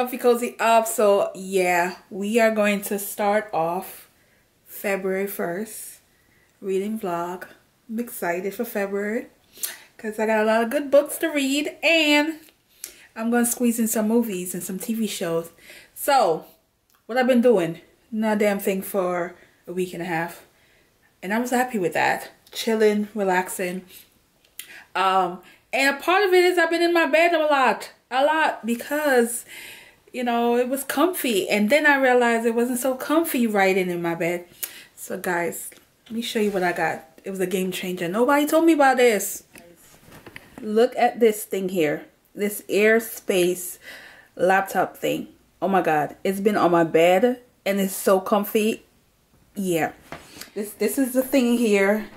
Comfy Cozy up. So yeah, we are going to start off February 1st reading vlog. I'm excited for February because I got a lot of good books to read, and I'm going to squeeze in some movies and some TV shows. So what I've been doing, not a damn thing for a week and a half, and I was happy with that. Chilling, relaxing. And a part of it is I've been in my bed a lot because, you know, it was comfy, and then I realized it wasn't so comfy writing in my bed. So guys, let me show you what I got. It was a game changer. Nobody told me about this. Look at this thing here. This Airspace laptop thing. Oh my god, it's been on my bed and it's so comfy. Yeah, this is the thing here,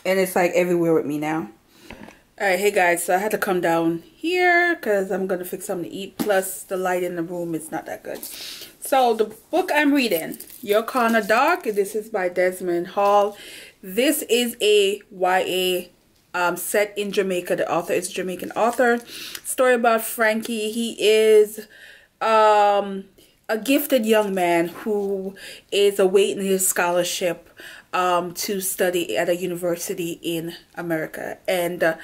and it's like everywhere with me now. Alright, hey guys, so I had to come down here because I'm gonna fix something to eat, plus the light in the room is not that good. So the book I'm reading, Your Corner Dark, this is by Desmond Hall. This is a YA set in Jamaica. The author is a Jamaican author. Story about Frankie. He is a gifted young man who is awaiting his scholarship to study at a university in America, and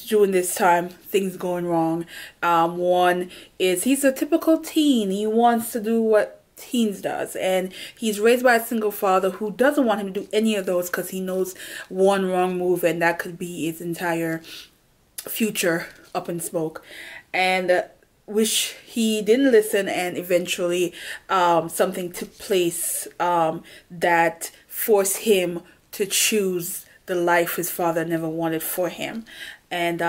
during this time things going wrong. One is he's a typical teen. He wants to do what teens does, and he's raised by a single father who doesn't want him to do any of those because he knows one wrong move and that could be his entire future up in smoke. And which he didn't listen, and eventually something took place that forced him to choose the life his father never wanted for him. And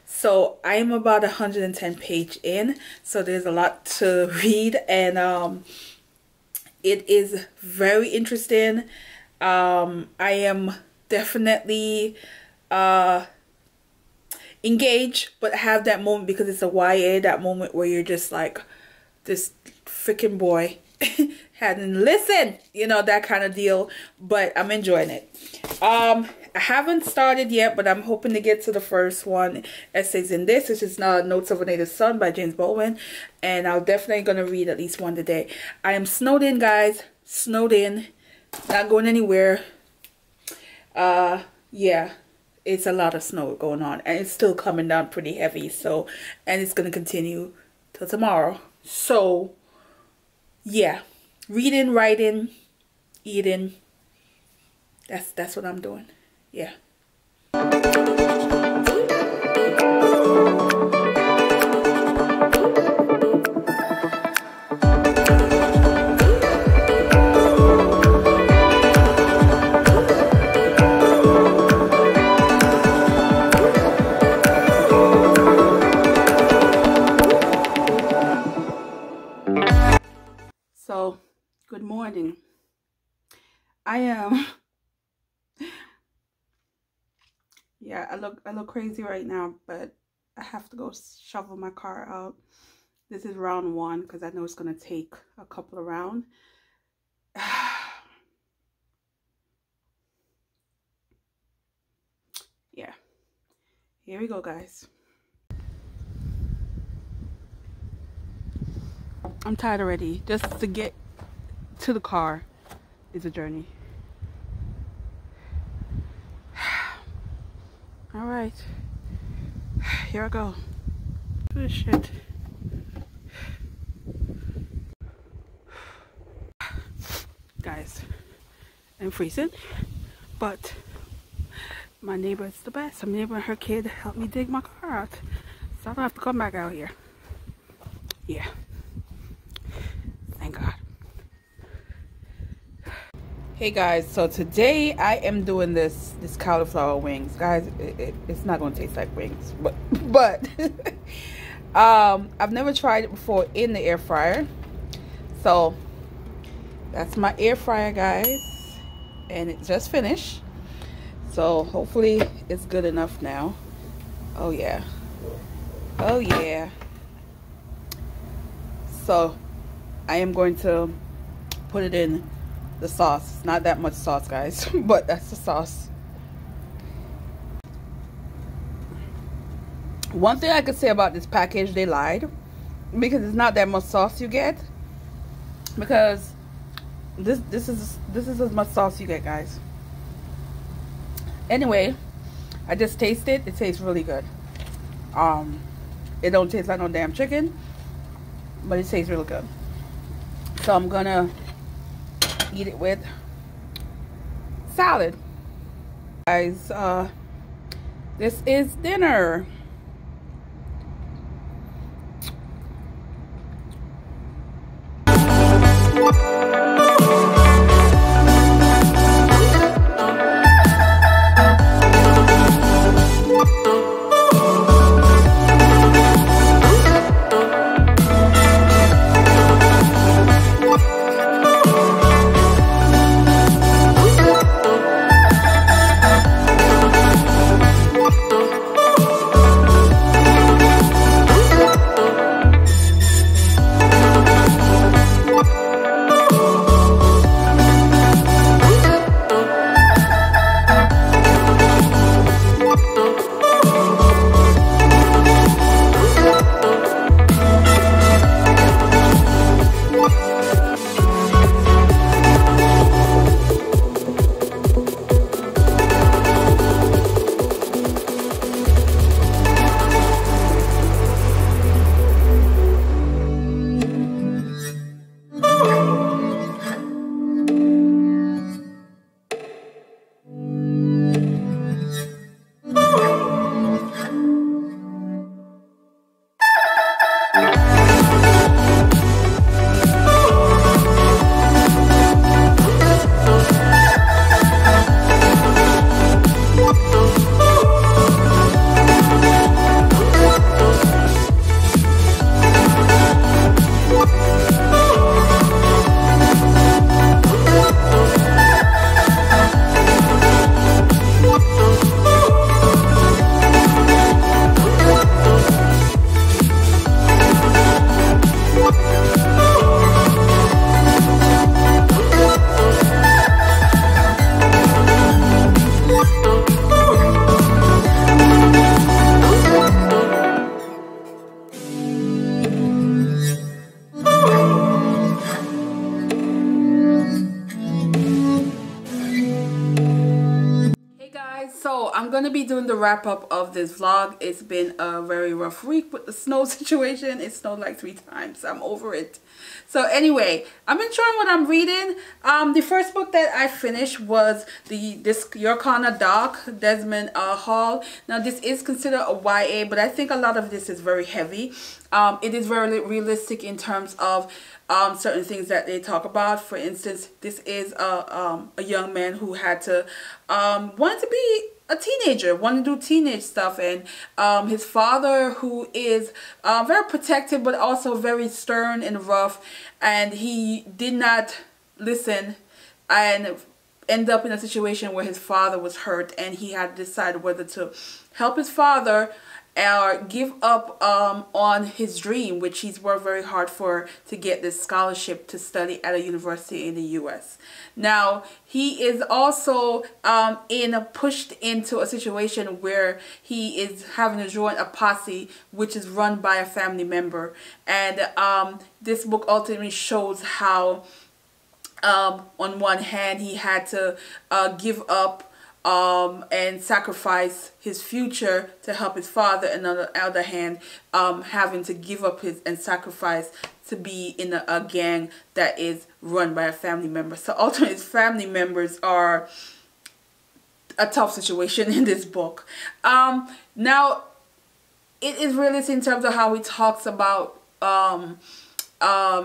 so I am about 110 page in, so there's a lot to read, and it is very interesting. I am definitely engage, but have that moment because it's a YA, that moment where you're just like, this freaking boy hadn't listened, you know, that kind of deal. But I'm enjoying it. I haven't started yet, but I'm hoping to get to the first one. Essays in this, which is Notes of a Native Son by James Baldwin, and I'm definitely gonna read at least one today. I am snowed in, guys, snowed in, not going anywhere. Yeah, it's a lot of snow going on, and it's still coming down pretty heavy. So, and it's gonna continue till tomorrow. So yeah, reading, writing, eating, that's what I'm doing. Yeah. So, good morning. I am yeah, I look crazy right now, but I have to go shovel my car out. This is round one because I know it's gonna take a couple of rounds. Yeah, here we go, guys. I'm tired already. Just to get to the car is a journey. All right, here I go. Oh, shit. Guys, I'm freezing, but my neighbor is the best. My neighbor and her kid helped me dig my car out, so I don't have to come back out here. Yeah. Thank God. Hey guys, so today I am doing this cauliflower wings. Guys, it's not going to taste like wings, but I've never tried it before in the air fryer. So that's my air fryer, guys, and it just finished. So hopefully it's good enough now. Oh yeah. Oh yeah. So I am going to put it in the sauce. It's not that much sauce, guys, but that's the sauce. One thing I could say about this package, they lied, because it's not that much sauce you get. Because this is as much sauce you get, guys. Anyway, I just tasted it. It tastes really good. It don't taste like no damn chicken, but it tastes really good. So I'm gonna eat it with salad. Guys, this is dinner. So I'm going to be doing the wrap up of this vlog. It's been a very rough week with the snow situation. It snowed like 3 times. I'm over it. So anyway, I'm enjoying what I'm reading. The first book that I finished was this Your Corner Dark, Desmond Hall. Now this is considered a YA, but I think a lot of this is very heavy. It is very realistic in terms of certain things that they talk about. For instance, this is a young man who had to wanted to be a teenager, wanted to do teenage stuff, and his father, who is very protective but also very stern and rough, and he did not listen and end up in a situation where his father was hurt, and he had to decide whether to help his father or give up on his dream, which he's worked very hard for, to get this scholarship to study at a university in the US. Now, he is also pushed into a situation where he is having to join a posse which is run by a family member. And this book ultimately shows how on one hand he had to give up and sacrifice his future to help his father, and on the other hand having to give up and sacrifice to be in a gang that is run by a family member. So ultimately his family members are a tough situation in this book. Now it is realistic in terms of how he talks about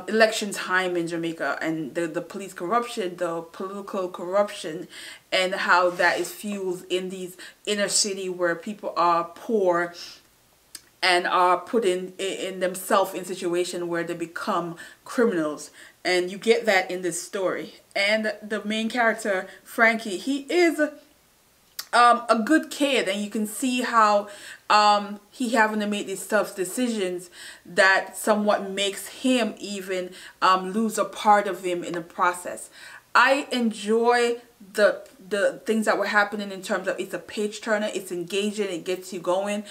election time in Jamaica, and the police corruption, the political corruption, and how that is fueled in these inner city where people are poor and are put in themselves in situation where they become criminals. And you get that in this story. And the main character, Frankie, he is a good kid, and you can see how he having to make these tough decisions that somewhat makes him even lose a part of him in the process. I enjoy the things that were happening in terms of it's a page turner, it's engaging, it gets you going.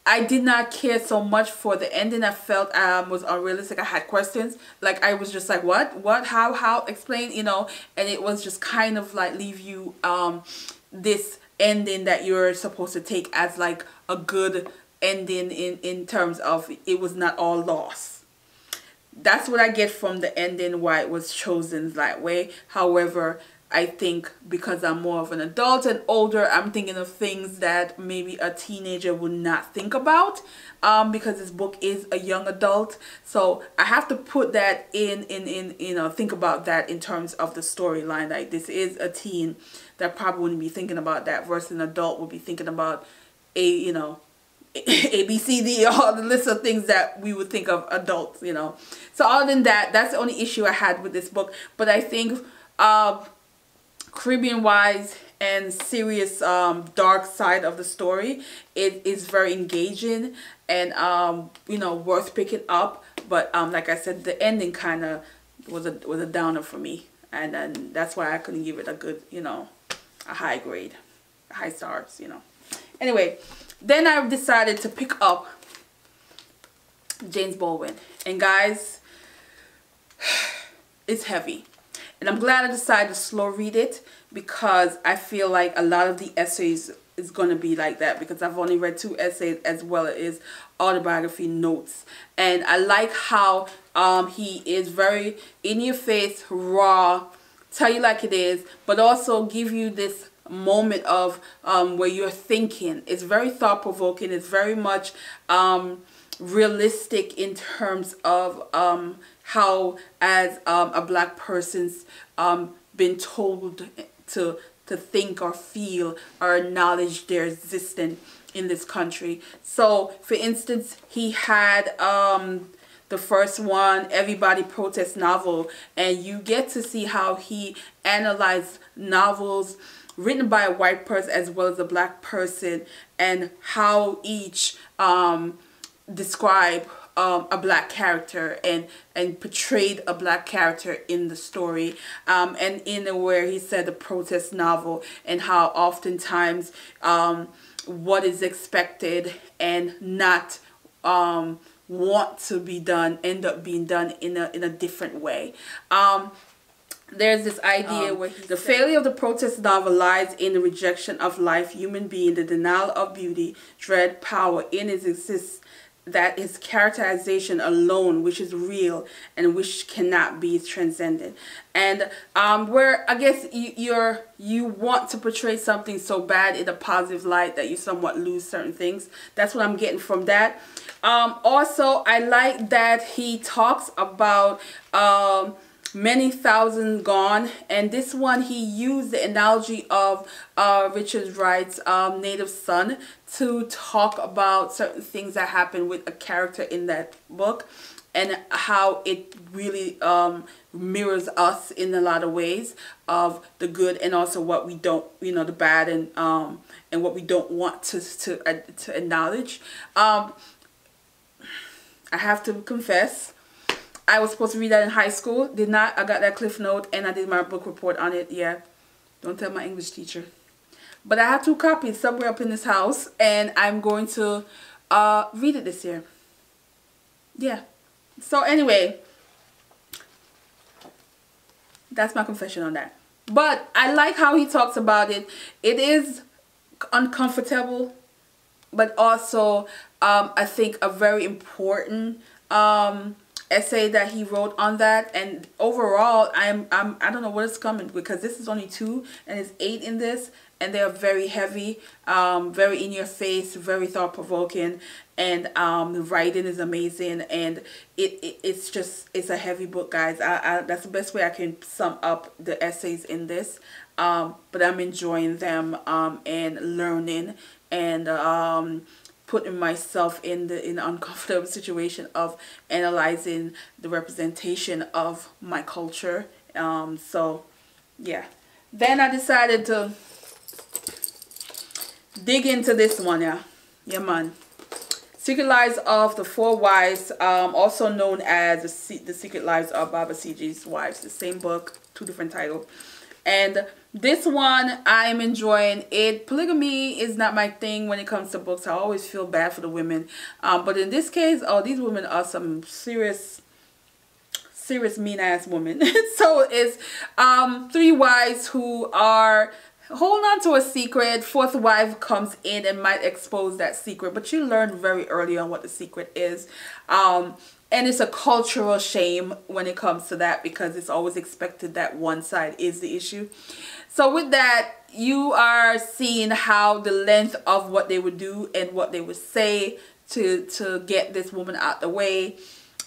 I did not care so much for the ending. I felt was unrealistic. I had questions. Like, I was just like, what, how, explain, you know, and it was just kind of like leave you this ending that you're supposed to take as like a good ending in terms of it was not all lost. That's what I get from the ending, why it was chosen that way. However, I think because I'm more of an adult and older, I'm thinking of things that maybe a teenager would not think about, because this book is a young adult. So I have to put that in you know, think about that in terms of the storyline. Like, this is a teen that probably wouldn't be thinking about that, versus an adult would be thinking about you know, A, B, C, D, all the list of things that we would think of adults, you know. So other than that, that's the only issue I had with this book. But I think Caribbean wise and serious dark side of the story, it is very engaging and you know, worth picking up. But like I said, the ending kind of was a downer for me, and then that's why I couldn't give it a good, you know, a high grade, high stars, you know. Anyway, then I decided to pick up James Baldwin, and guys, it's heavy. And I'm glad I decided to slow read it, because I feel like a lot of the essays is going to be like that, because I've only read 2 essays as well as autobiography notes. And I like how he is very in your face, raw, tell you like it is, but also give you this moment of where you're thinking. It's very thought-provoking. It's very much realistic in terms of how, as a black person's been told to think or feel or acknowledge their existence in this country. So for instance, he had the first one, Everybody Protest novel, and you get to see how he analyzed novels written by a white person as well as a black person, and how each describe a black character and portrayed a black character in the story, and in where he said the protest novel, and how oftentimes what is expected and not want to be done end up being done in a different way. There's this idea where the failure of the protest novel lies in the rejection of life, human being, the denial of beauty, dread, power in its existence, that is characterization alone, which is real and which cannot be transcended. And where I guess you want to portray something so bad in a positive light that you somewhat lose certain things. That's what I'm getting from that. Also, I like that he talks about many thousands gone, and this one he used the analogy of Richard Wright's Native Son to talk about certain things that happen with a character in that book, and how it really mirrors us in a lot of ways of the good and also what we don't, you know, the bad, and what we don't want to acknowledge. I have to confess, I was supposed to read that in high school. Did not. I got that Cliff Note and I did my book report on it. Yeah. Don't tell my English teacher. But I have 2 copies somewhere up in this house, and I'm going to read it this year. Yeah. So anyway, that's my confession on that. But I like how he talks about it. It is uncomfortable, but also I think a very important essay that he wrote on that. And overall, I don't know what is coming, because this is only 2 and there's 8 in this, and they're very heavy, very in your face, very thought-provoking, and the writing is amazing, and it's a heavy book, guys. That's the best way I can sum up the essays in this. But I'm enjoying them and learning and putting myself in the uncomfortable situation of analyzing the representation of my culture. So yeah, then I decided to dig into this one. Yeah man. Secret Lives of the Four Wives, also known as the Secret Lives of Baba CG's Wives. The same book, two different titles. And this one I'm enjoying it. Polygamy is not my thing when it comes to books. I always feel bad for the women. But in this case, oh, these women are some serious mean ass women. So it's three wives who are holding on to a secret. Fourth wife comes in and might expose that secret, but you learn very early on what the secret is. And it's a cultural shame when it comes to that, because it's always expected that one side is the issue. So with that, you are seeing how the length of what they would do and what they would say to get this woman out the way.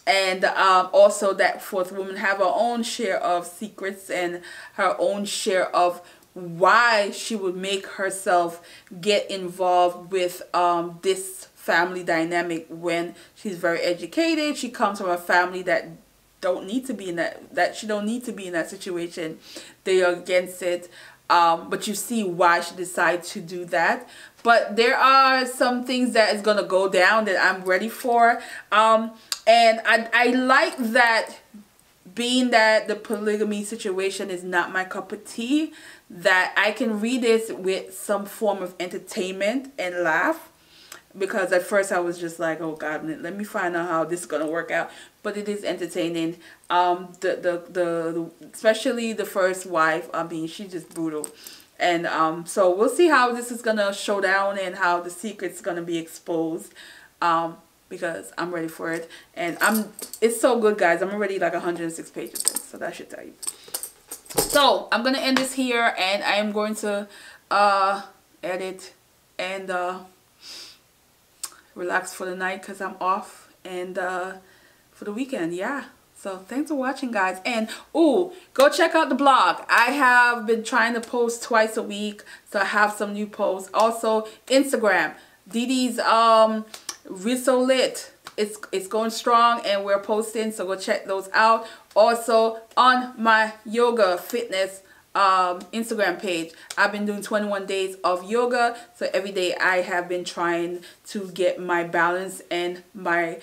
And also that fourth woman have her own share of secrets and her own share of why she would make herself get involved with this family dynamic when she's very educated. She comes from a family that don't need to be in that she don't need to be in that situation. They are against it. But you see why she decided to do that. But there are some things that is going to go down that I'm ready for. And I like that, being that the polygamy situation is not my cup of tea, that I can read this with some form of entertainment and laugh. Because at first I was just like, oh God, let me find out how this is going to work out. But it is entertaining. Especially the first wife, I mean, she's just brutal. And so we'll see how this is going to show down and how the secret's going to be exposed. Because I'm ready for it. And it's so good, guys. I'm already like 106 pages in, so that should tell you. So I'm going to end this here, and I am going to edit and relax for the night, because I'm off, and for the weekend, yeah. So thanks for watching, guys. And ooh, go check out the blog. I have been trying to post twice a week, so I have some new posts. Also Instagram, DD's Riso Lit. It's going strong, and we're posting, so go check those out. Also on my yoga fitness Instagram page, I've been doing 21 days of yoga. So every day I have been trying to get my balance and my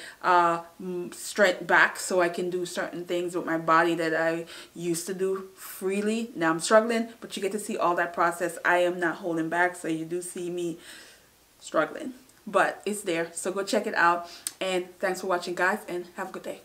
strength back, so I can do certain things with my body that I used to do freely. Now I'm struggling, but you get to see all that process. I am not holding back, so you do see me struggling, but it's there. So go check it out, and thanks for watching, guys, and have a good day.